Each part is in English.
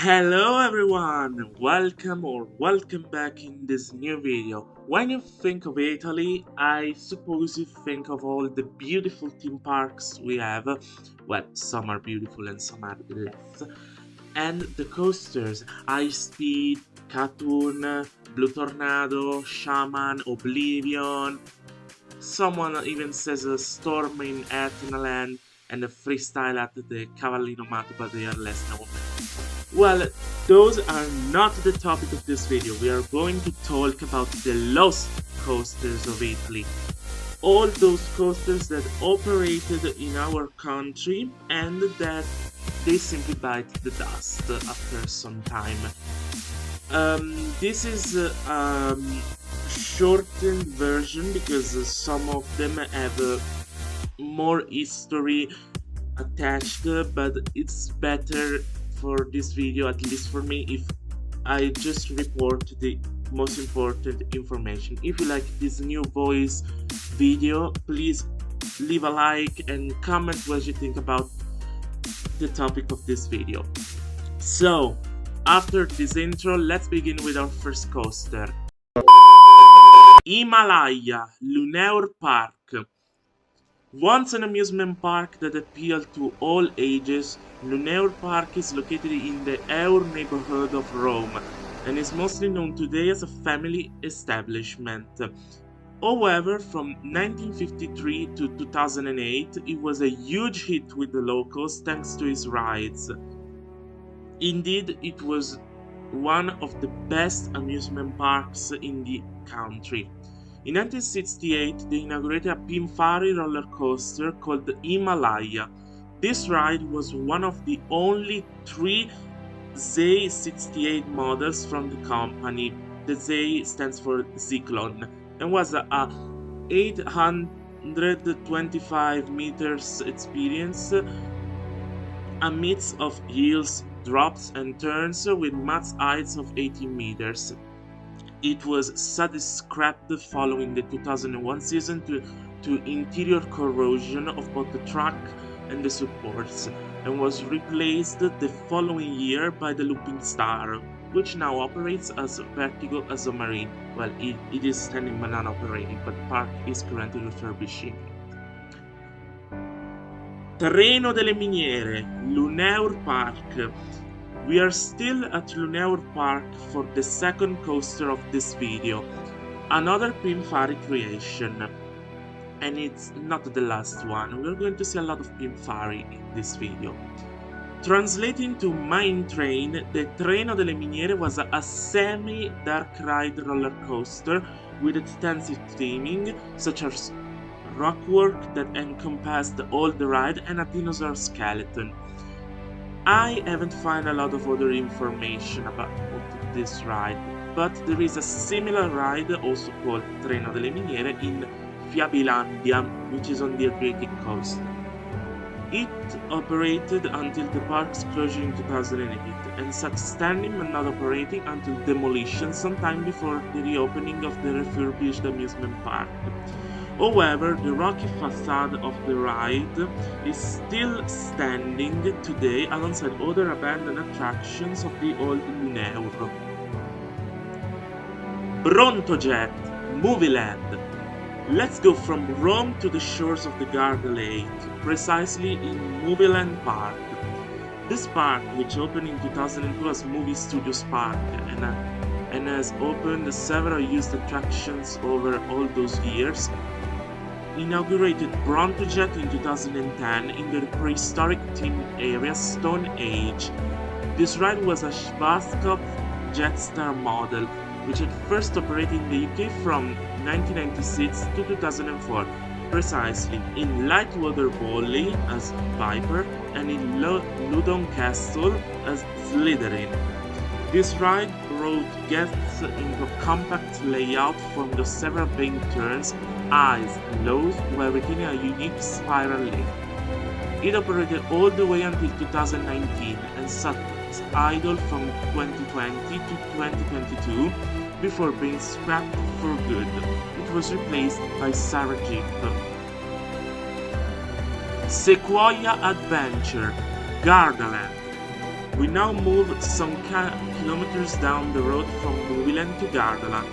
Hello everyone, welcome back in this new video. When you think of Italy, I suppose you think of all the beautiful theme parks we have. Well, some are beautiful and some are less. And the coasters, iSpeed, Katun, Blue Tornado, Shaman, Oblivion. Someone even says a storm in Etnaland and a freestyle at the Cavallino Matto, but they are less known. Well, those are not the topic of this video. We are going to talk about the lost coasters of Italy. All those coasters that operated in our country and that they simply bite the dust after some time. This is a shortened version because some of them have more history attached, but it's better for this video, at least for me, if I just report the most important information. If you like this new voice video, please leave a like and comment what you think about the topic of this video. So, after this intro, let's begin with our first coaster. Himalaya, Luneur Park. Once an amusement park that appealed to all ages, Luneur Park is located in the Eur neighborhood of Rome and is mostly known today as a family establishment. However, from 1953 to 2008, it was a huge hit with the locals thanks to its rides. Indeed, it was one of the best amusement parks in the country. In 1968, they inaugurated a Pinfari roller coaster called the Himalaya. This ride was one of the only three Z68 models from the company. The Z stands for Zyklon and was a 825 meters experience, a mix of hills, drops and turns with max heights of 18 meters. It was sadly scrapped following the 2001 season to interior corrosion of both the track and the supports, and was replaced the following year by the Looping Star, which now operates as Vertigo Azomarine. Well, it is standing but not operating, but the park is currently refurbishing it. Treno delle Miniere, Luneur Park. We are still at Luneur Park for the second coaster of this video, another Pinfari creation, and it's not the last one. We're going to see a lot of Pinfari in this video. Translating to mine train, the Treno delle Miniere was a semi-dark ride roller coaster with extensive theming, such as rockwork that encompassed all the ride and a dinosaur skeleton. I haven't found a lot of other information about this ride, but there is a similar ride also called Treno delle Miniere in Mirabilandia, which is on the Adriatic coast. It operated until the park's closure in 2008 and sat standing but not operating until demolition sometime before the reopening of the refurbished amusement park. However, the rocky facade of the ride is still standing today alongside other abandoned attractions of the old Luneur. Brontojet, Movieland. Let's go from Rome to the shores of the Gardaland, precisely in Movieland Park. This park, which opened in 2002 as Movie Studios Park and has opened several used attractions over all those years, inaugurated Brontojet in 2010 in the prehistoric theme area Stone Age. This ride was a Schwarzkopf Jetstar model, which had first operated in the UK from 1996 to 2004, precisely in Lightwater Valley as Viper and in Ludon Castle as Slytherin. This ride brought guests into a compact layout formed of several bank turns, highs and lows, while retaining a unique spiral link. It operated all the way until 2019 and sat idle from 2020 to 2022 before being scrapped for good. It was replaced by Sarah Jeep. Sequoia Adventure, Gardaland. We now move some kilometers down the road from Movieland to Gardaland,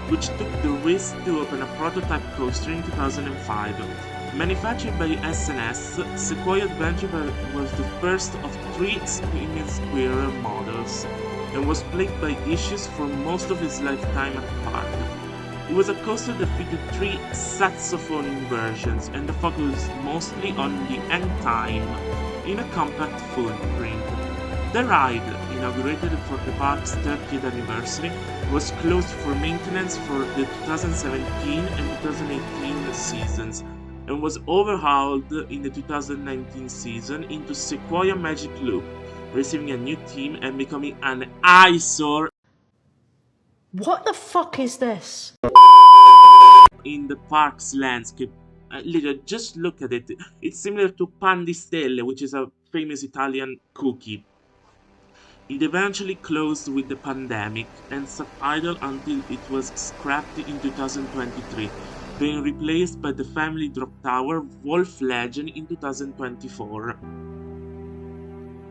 which took the risk to open a prototype coaster in 2005. Manufactured by SNS, Sequoia Adventure was the first of 3 Spinning Squirrel models, and was plagued by issues for most of its lifetime at the park. It was a coaster that featured 3 saxophone inversions and focused mostly on the end time in a compact footprint. The ride, inaugurated for the park's 30th anniversary, was closed for maintenance for the 2017 and 2018 seasons, and was overhauled in the 2019 season into Sequoia Magic Loop, receiving a new theme and becoming an eyesore. What the fuck is this? In the park's landscape. Just look at it. It's similar to pan di stelle, which is a famous Italian cookie. It eventually closed with the pandemic and sat idle until it was scrapped in 2023, being replaced by the family drop tower Wolf Legend in 2024.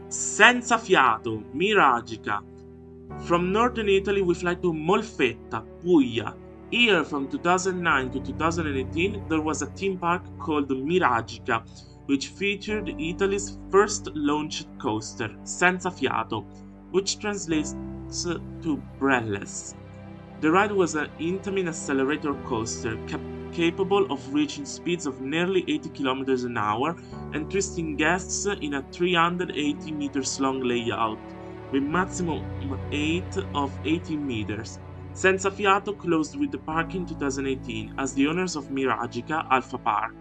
Senza fiato, Miragica. From northern Italy we fly to Molfetta, Puglia. Here, from 2009 to 2018, there was a theme park called Miragica, which featured Italy's first launched coaster, Senza fiato, which translates to breathless. The ride was an intimate accelerator coaster, capable of reaching speeds of nearly 80 km an hour and twisting guests in a 380 meters long layout, with maximum height of 18 meters. Senza fiato closed with the park in 2018 as the owners of Miragica, Alpha Park,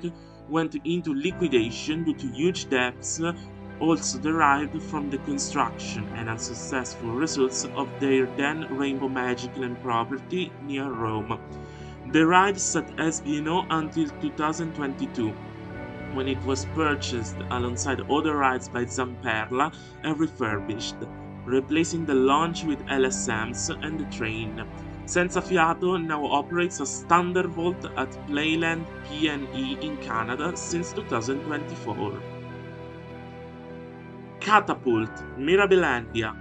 went into liquidation due to huge debts also derived from the construction and unsuccessful results of their then Rainbow MagicLand property near Rome. The ride sat SBNO until 2022, when it was purchased alongside other rides by Zamperla and refurbished, replacing the launch with LSMs and the train. Senza fiato now operates as Thunderbolt at Playland PNE in Canada since 2024. Catapult, Mirabilandia.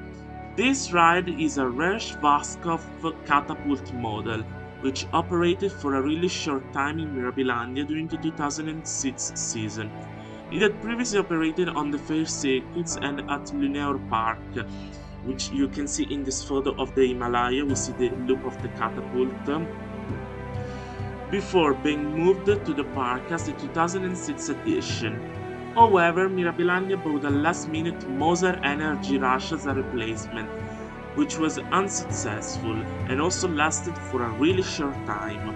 This ride is a rare Schwarzkopf catapult model, which operated for a really short time in Mirabilandia during the 2006 season. It had previously operated on the fair circuits and at Luneur Park, which you can see in this photo of the Himalaya. We see the loop of the catapult, before being moved to the park as the 2006 edition. However, Mirabilandia bought a last-minute Moser Energy Rush as a replacement, which was unsuccessful and also lasted for a really short time.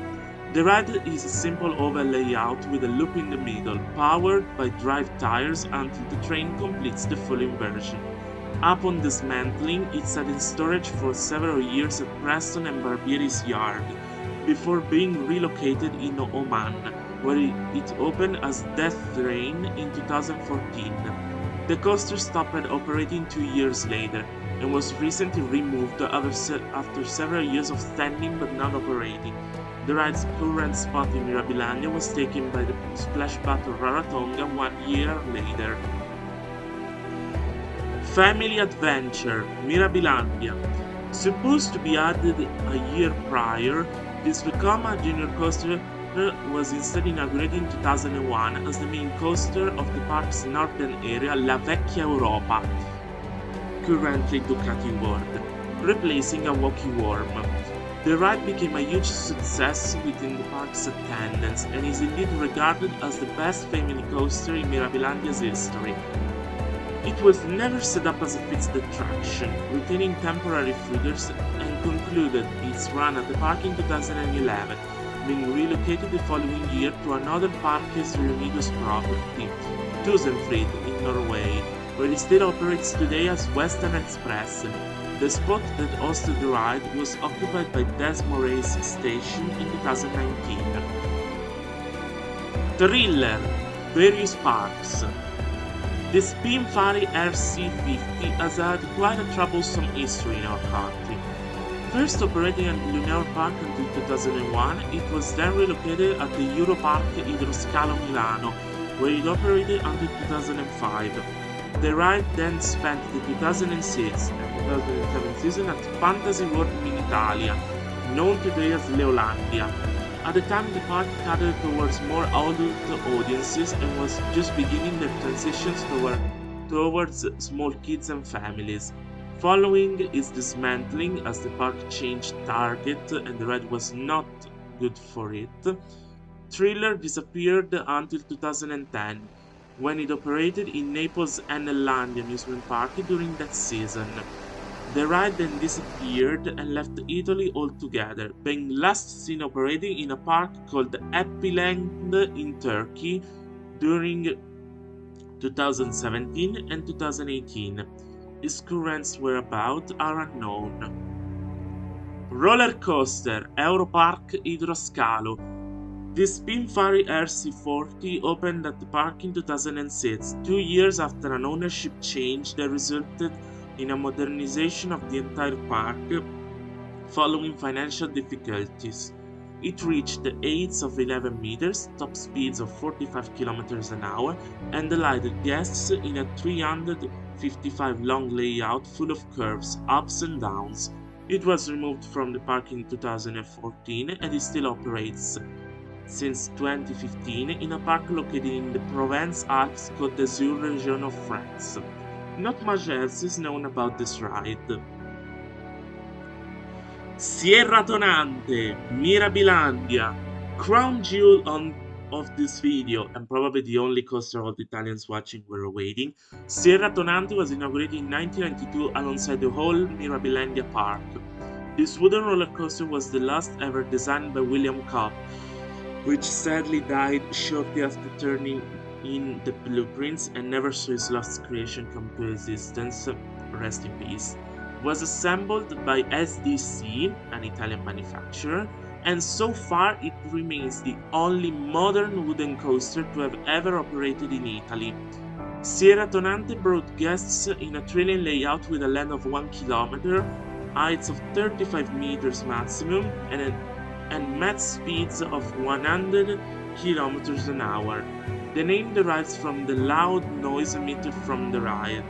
The ride is a simple oval layout with a loop in the middle, powered by drive tires until the train completes the full inversion. Upon dismantling, it sat in storage for several years at Preston and Barbieri's yard, before being relocated in Oman, where it opened as Death Train in 2014. The coaster stopped operating 2 years later, and was recently removed after several years of standing but not operating. The ride's current spot in Mirabilandia was taken by the Splash Battle Rarotonga 1 year later. Family Adventure, Mirabilandia. Supposed to be added a year prior, this Vekoma Junior Coaster was instead inaugurated in 2001 as the main coaster of the park's northern area, La Vecchia Europa, currently Ducati World, replacing a walkie worm. The ride became a huge success within the park's attendance and is indeed regarded as the best family coaster in Mirabilandia's history. It was never set up as a fixed attraction, retaining temporary footers, and concluded its run at the park in 2011, being relocated the following year to another Parques Reunidos property, Tusenfryd in Norway, where it still operates today as Western Express. The spot that hosted the ride was occupied by Des Moines Station in 2019. Thriller, various parks. The Spinfari RC50 has had quite a troublesome history in our country. First operating at Luneur Park until 2001, it was then relocated at the Europark Idroscalo Milano, where it operated until 2005. The ride then spent the 2006 and 2007 season at Fantasy World in Italia, known today as Leolandia. At the time, the park catered towards more adult audiences and was just beginning the transitions towards small kids and families. Following its dismantling, as the park changed target and the ride was not good for it, Thriller disappeared until 2010, when it operated in Naples' Etnaland amusement park during that season. The ride then disappeared and left Italy altogether, being last seen operating in a park called Epiland in Turkey during 2017 and 2018. Its current whereabouts are unknown. Roller coaster Europark Idroscalo. The Spinfari RC40 opened at the park in 2006, 2 years after an ownership change that resulted in a modernization of the entire park following financial difficulties. It reached the heights of 11 meters, top speeds of 45 km an hour, and delighted guests in a 355 long layout full of curves, ups and downs. It was removed from the park in 2014 and it still operates since 2015 in a park located in the Provence-Alpes Côte d'Azur region of France. Not much else is known about this ride. Sierra Tonante, Mirabilandia. Crown jewel of this video, and probably the only coaster all the Italians watching were awaiting, Sierra Tonante was inaugurated in 1992 alongside the whole Mirabilandia park. This wooden roller coaster was the last ever designed by William Cobb, which sadly died shortly after turning in the blueprints and never saw his last creation come to existence, rest in peace. Was assembled by SDC, an Italian manufacturer, and so far it remains the only modern wooden coaster to have ever operated in Italy. Sierra Tonante brought guests in a trailing layout with a length of 1 km, heights of 35 meters maximum, and met speeds of 100 km an hour. The name derives from the loud noise emitted from the ride.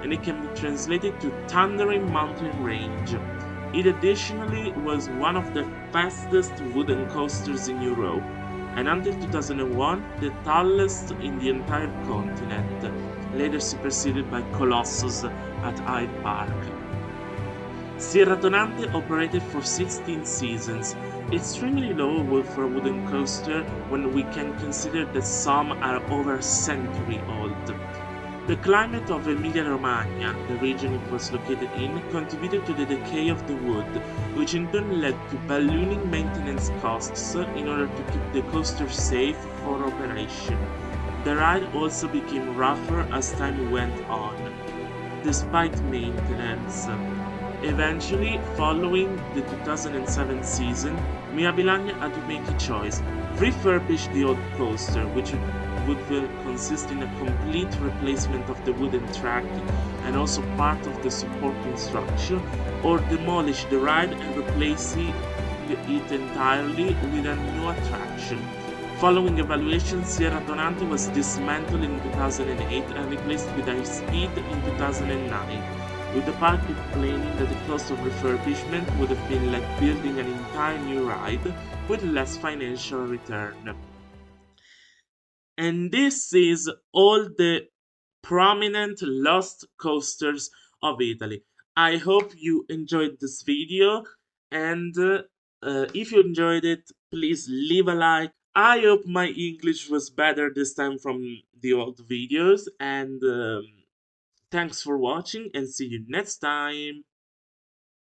And it can be translated to Thundering Mountain Range. It additionally was one of the fastest wooden coasters in Europe, and until 2001 the tallest in the entire continent, later superseded by Colossus at Hyde Park. Sierra Tonante operated for 16 seasons, extremely low for a wooden coaster when we can consider that some are over a century old. The climate of Emilia-Romagna, the region it was located in, contributed to the decay of the wood, which in turn led to ballooning maintenance costs in order to keep the coaster safe for operation. The ride also became rougher as time went on, despite maintenance. Eventually, following the 2007 season, Mirabilandia had to make a choice: refurbish the old coaster, which would consist in a complete replacement of the wooden track and also part of the supporting structure, or demolish the ride and replace it entirely with a new attraction. Following evaluation, Sierra Tonante was dismantled in 2008 and replaced with iSpeed in 2009, with the park complaining that the cost of refurbishment would have been like building an entire new ride with less financial return. And this is all the prominent lost coasters of Italy. I hope you enjoyed this video, and if you enjoyed it, please leave a like. I hope my English was better this time from the old videos, and thanks for watching and see you next time.